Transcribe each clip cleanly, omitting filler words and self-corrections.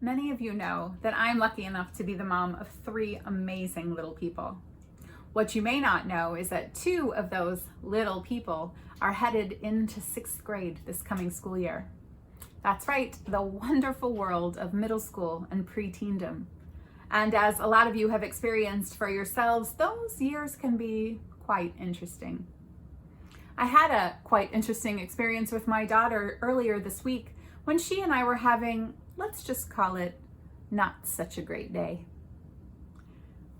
Many of you know that I'm lucky enough to be the mom of 3 amazing little people. What you may not know is that 2 of those little people are headed into 6th grade this coming school year. That's right, the wonderful world of middle school and pre-teendom. And as a lot of you have experienced for yourselves, those years can be quite interesting. I had a quite interesting experience with my daughter earlier this week when she and I were having, let's just call it, not such a great day.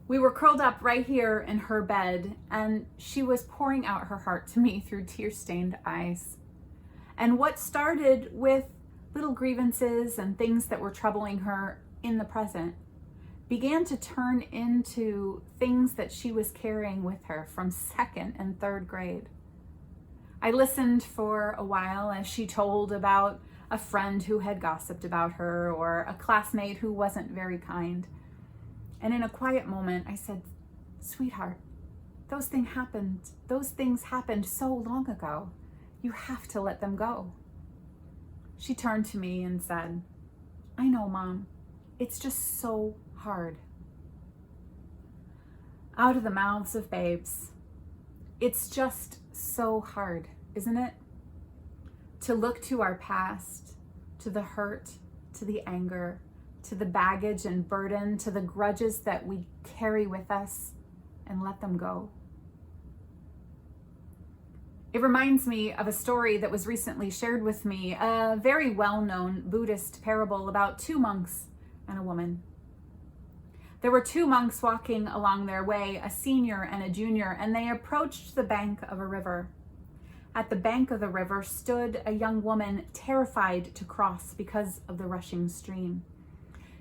We were curled up right here in her bed, and she was pouring out her heart to me through tear-stained eyes. And what started with little grievances and things that were troubling her in the present began to turn into things that she was carrying with her from 2nd and 3rd grade. I listened for a while as she told about a friend who had gossiped about her or a classmate who wasn't very kind. And in a quiet moment, I said, "Sweetheart, those things happened so long ago. You have to let them go." She turned to me and said, "I know, Mom. It's just so hard." Out of the mouths of babes, it's just so hard, isn't it? To look to our past, to the hurt, to the anger, to the baggage and burden, to the grudges that we carry with us, and let them go. It reminds me of a story that was recently shared with me, a very well-known Buddhist parable about 2 monks and a woman. There were 2 monks walking along their way, a senior and a junior, and they approached the bank of a river. At the bank of the river stood a young woman terrified to cross because of the rushing stream.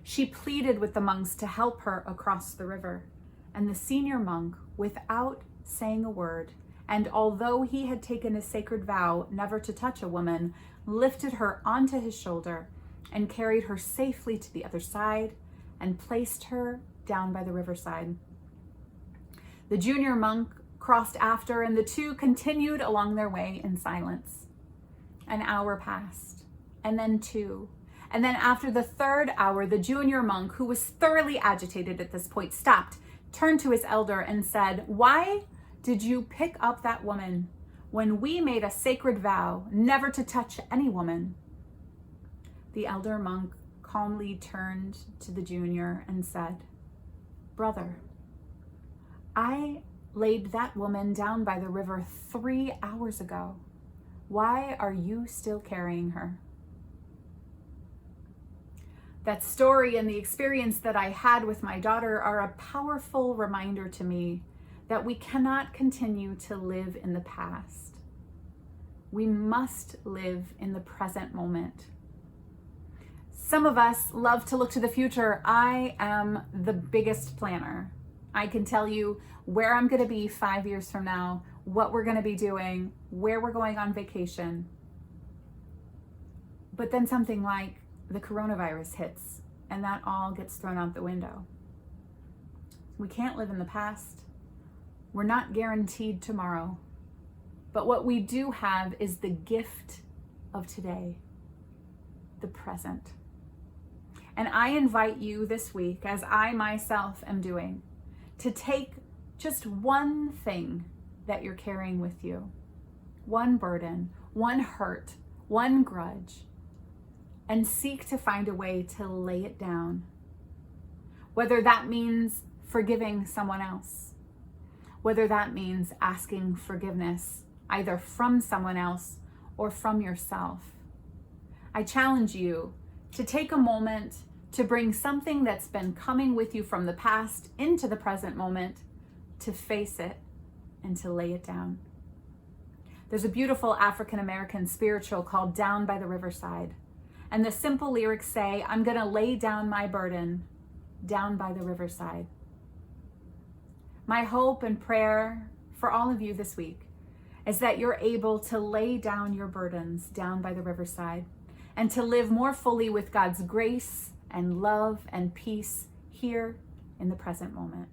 She pleaded with the monks to help her across the river, and the senior monk, without saying a word, and although he had taken a sacred vow never to touch a woman, lifted her onto his shoulder and carried her safely to the other side and placed her down by the riverside. The junior monk crossed after, and the 2 continued along their way in silence. An hour passed, and then 2. And then after the 3rd hour, the junior monk, who was thoroughly agitated at this point, stopped, turned to his elder and said, "Why did you pick up that woman when we made a sacred vow never to touch any woman?" The elder monk calmly turned to the junior and said, "Brother, I laid that woman down by the river 3 hours ago. Why are you still carrying her?" That story and the experience that I had with my daughter are a powerful reminder to me that we cannot continue to live in the past. We must live in the present moment. Some of us love to look to the future. I am the biggest planner. I can tell you where I'm going to be 5 years from now, what we're going to be doing, where we're going on vacation. But then something like the coronavirus hits, and that all gets thrown out the window. We can't live in the past. We're not guaranteed tomorrow. But what we do have is the gift of today, the present. And I invite you this week, as I myself am doing, to take just one thing that you're carrying with you, one burden, one hurt, one grudge, and seek to find a way to lay it down. Whether that means forgiving someone else, whether that means asking forgiveness either from someone else or from yourself. I challenge you to take a moment to bring something that's been coming with you from the past into the present moment, to face it and to lay it down. There's a beautiful African American spiritual called "Down by the Riverside." And the simple lyrics say, "I'm going to lay down my burden down by the riverside." My hope and prayer for all of you this week is that you're able to lay down your burdens down by the riverside and to live more fully with God's grace and love and peace here in the present moment.